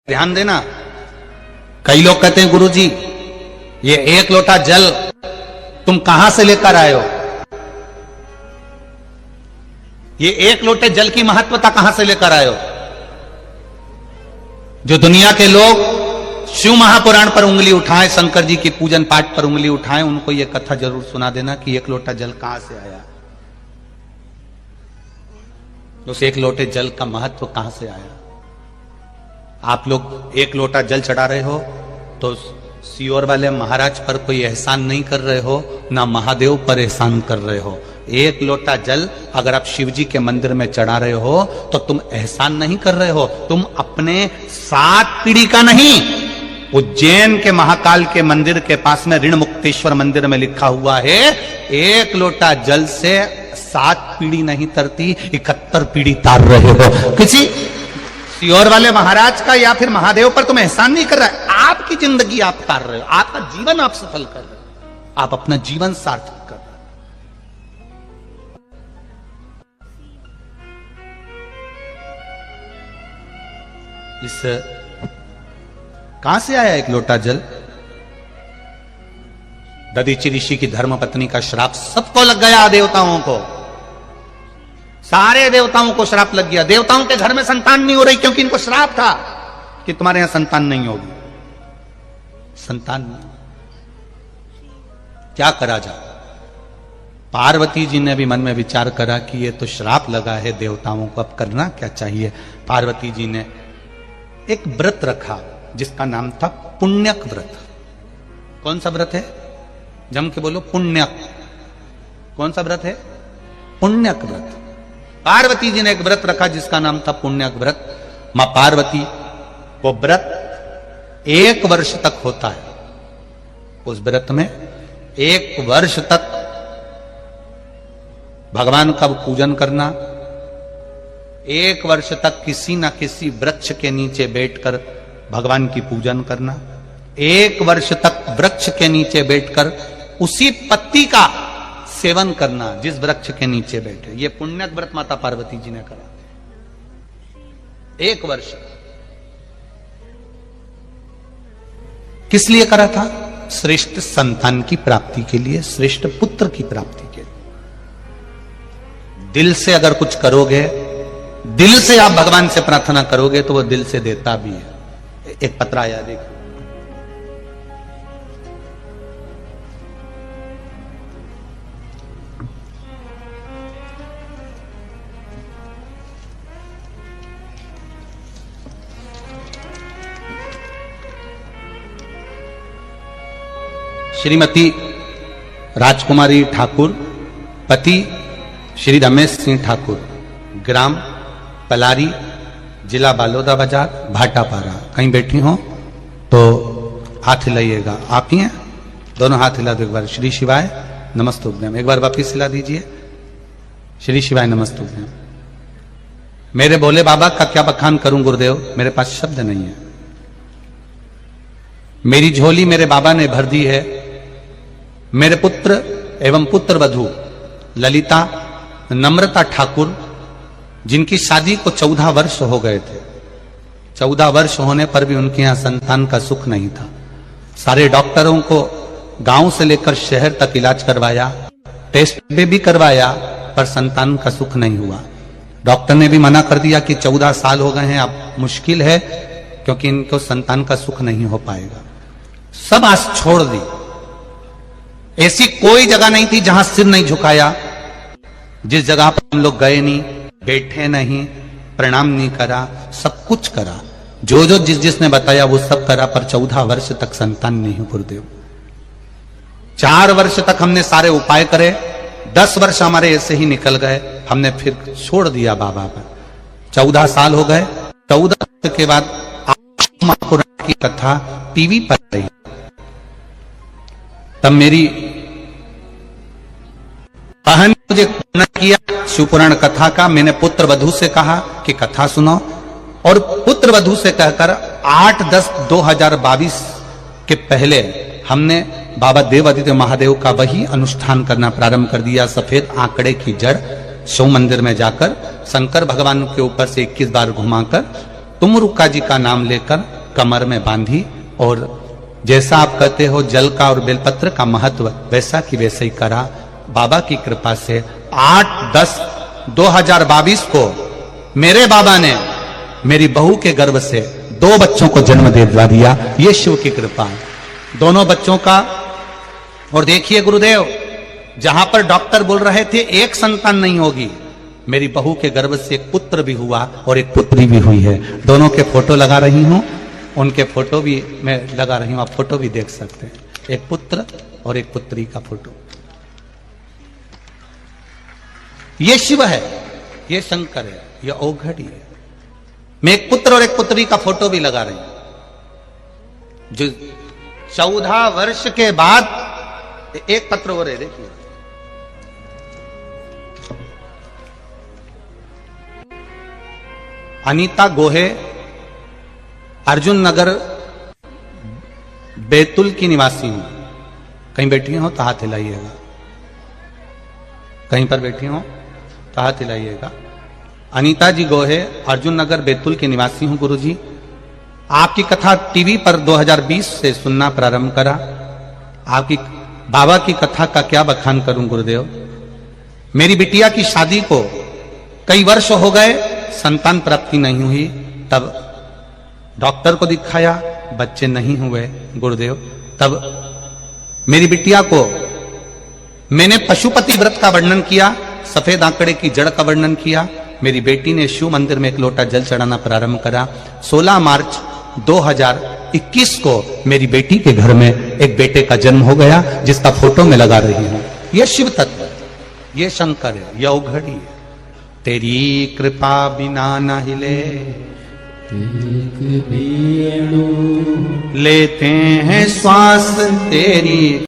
ध्यान देना। कई लोग कहते हैं गुरुजी ये एक लोटा जल तुम कहां से लेकर आए हो, ये एक लोटे जल की महत्वता कहां से लेकर आए हो। जो दुनिया के लोग शिव महापुराण पर उंगली उठाएं, शंकर जी की पूजन पाठ पर उंगली उठाएं, उनको यह कथा जरूर सुना देना कि एक लोटा जल कहां से आया, उस एक लोटे जल का महत्व कहां से आया। आप लोग एक लोटा जल चढ़ा रहे हो तो सियोर वाले महाराज पर कोई एहसान नहीं कर रहे हो, ना महादेव पर एहसान कर रहे हो। एक लोटा जल अगर आप शिव जी के मंदिर में चढ़ा रहे हो तो तुम एहसान नहीं कर रहे हो, तुम अपने 7 पीढ़ी का नहीं। उज्जैन के महाकाल के मंदिर के पास में ऋण मुक्तेश्वर मंदिर में लिखा हुआ है, एक लोटा जल से 7 पीढ़ी नहीं तरती, 71 पीढ़ी तार रहे हो। किसी सियोर वाले महाराज का या फिर महादेव पर तुम एहसान नहीं कर रहे, आपकी जिंदगी आप तार रहे हो, आपका जीवन आप सफल कर रहे हो, आप अपना जीवन सार्थक कर रहे हो। इस कहां से आया एक लोटा जल? दधीचि ऋषि की धर्म पत्नी का श्राप सबको लग गया, देवताओं को, सारे देवताओं को श्राप लग गया। देवताओं के घर में संतान नहीं हो रही क्योंकि इनको श्राप था कि तुम्हारे यहां संतान नहीं होगी। संतान नहीं, क्या करा जाए? पार्वती जी ने भी मन में विचार करा कि ये तो श्राप लगा है देवताओं को, अब करना क्या चाहिए। पार्वती जी ने एक व्रत रखा जिसका नाम था पुण्यक व्रत। कौन सा व्रत है? जम के बोलो, पुण्यक। कौन सा व्रत है? पुण्यक व्रत। पार्वती जी ने एक व्रत रखा जिसका नाम था पुण्यक व्रत। मां पार्वती, वो व्रत 1 वर्ष तक होता है। उस व्रत में 1 वर्ष तक भगवान का पूजन करना, 1 वर्ष तक किसी ना किसी वृक्ष के नीचे बैठकर भगवान की पूजन करना, 1 वर्ष तक वृक्ष के नीचे बैठकर उसी पत्ती का सेवन करना जिस वृक्ष के नीचे बैठे। ये पुण्यक व्रत माता पार्वती जी ने करा 1 वर्ष। किस लिए करा था? श्रेष्ठ संतान की प्राप्ति के लिए, श्रेष्ठ पुत्र की प्राप्ति के लिए। दिल से अगर कुछ करोगे, दिल से आप भगवान से प्रार्थना करोगे तो वो दिल से देता भी है। एक पत्र आया, देखो। श्रीमती राजकुमारी ठाकुर, पति श्री रमेश सिंह ठाकुर, ग्राम पलारी, जिला बालोदा बाजार, भाटापारा। कहीं बैठी हो तो हाथ हिलाइएगा। आप ही हैं? दोनों हाथ हिला दो एक बार। श्री शिवाय नमस्तुभ्यम। एक बार वापिस हिला दीजिए। श्री शिवाय नमस्तुभ्यम। मेरे भोले बाबा का क्या बखान करूं गुरुदेव, मेरे पास शब्द नहीं है। मेरी झोली मेरे बाबा ने भर दी है। मेरे पुत्र एवं पुत्र वधू ललिता नम्रता ठाकुर, जिनकी शादी को 14 वर्ष हो गए थे, 14 वर्ष होने पर भी उनके यहां संतान का सुख नहीं था। सारे डॉक्टरों को गांव से लेकर शहर तक इलाज करवाया, टेस्ट भी करवाया, पर संतान का सुख नहीं हुआ। डॉक्टर ने भी मना कर दिया कि 14 साल हो गए हैं, अब मुश्किल है क्योंकि इनको संतान का सुख नहीं हो पाएगा। सब आस छोड़ दी। ऐसी कोई जगह नहीं थी जहां सिर नहीं झुकाया, जिस जगह पर हम लोग गए नहीं, बैठे नहीं, प्रणाम नहीं करा, सब कुछ करा। जो जो जिसने बताया वो सब करा, पर 14 वर्ष तक संतान नहीं गुरुदेव। 4 वर्ष तक हमने सारे उपाय करे, 10 वर्ष हमारे ऐसे ही निकल गए, हमने फिर छोड़ दिया बाबा पर। 14 साल हो गए। 14 वर्ष के बाद महापुराण की कथा टीवी पर आई। तब मेरी बहन ने मुझे किया शिवपुराण कथा का। मैंने पुत्र वधू से कहा कि कथा सुनाओ, और पुत्र वधू से कहकर 8/10/2022 के पहले हमने बाबा देव आदित्य महादेव का वही अनुष्ठान करना प्रारंभ कर दिया। सफेद आंकड़े की जड़ शिव मंदिर में जाकर शंकर भगवान के ऊपर से 21 बार घुमाकर तुम रुक्का जी का नाम लेकर कमर में बांधी, और जैसा आप कहते हो जल का और बेलपत्र का महत्व वैसा कि वैसे ही करा। बाबा की कृपा से 8/10/2022 को मेरे बाबा ने मेरी बहू के गर्भ से 2 बच्चों को जन्म दे दिया। ये शिव की कृपा है, दोनों बच्चों का। और देखिए गुरुदेव, जहां पर डॉक्टर बोल रहे थे एक संतान नहीं होगी, मेरी बहू के गर्भ से एक पुत्र भी हुआ और एक पुत्री भी हुई है। दोनों के फोटो लगा रही हूं, उनके फोटो भी मैं लगा रही हूं, आप फोटो भी देख सकते हैं, एक पुत्र और एक पुत्री का फोटो। ये शिव है, ये शंकर है, ये औघड़ी है। मैं एक पुत्र और एक पुत्री का फोटो भी लगा रही हूं, जो 14 वर्ष के बाद एक पत्र हो रहे, देखिए अनीता गोहे, अर्जुन नगर बैतूल की निवासी हूं। कहीं बैठी हो तो हाथ हिलाइएगा, कहीं पर बैठी हो तो हाथ हिलाइएगा। अनीता जी गोहे, अर्जुन नगर बैतूल के निवासी हूं गुरुजी। आपकी कथा टीवी पर 2020 से सुनना प्रारंभ करा। आपकी बाबा की कथा का क्या बखान करूं गुरुदेव। मेरी बिटिया की शादी को कई वर्ष हो गए, संतान प्राप्ति नहीं हुई, तब डॉक्टर को दिखाया, बच्चे नहीं हुए गुरुदेव। तब मेरी बिटिया को मैंने पशुपति व्रत का वर्णन किया, सफेद आंकड़े की जड़ का वर्णन किया। मेरी बेटी ने शिव मंदिर में एक लोटा जल चढ़ाना प्रारंभ करा। 16 मार्च 2021 को मेरी बेटी के घर में एक बेटे का जन्म हो गया, जिसका फोटो में लगा रही हूं। यह शिव तत्व है, यह शंकर है, यह औघड़ी है। तेरी कृपा बिना न हिले लेते हैं श्वास, तेरी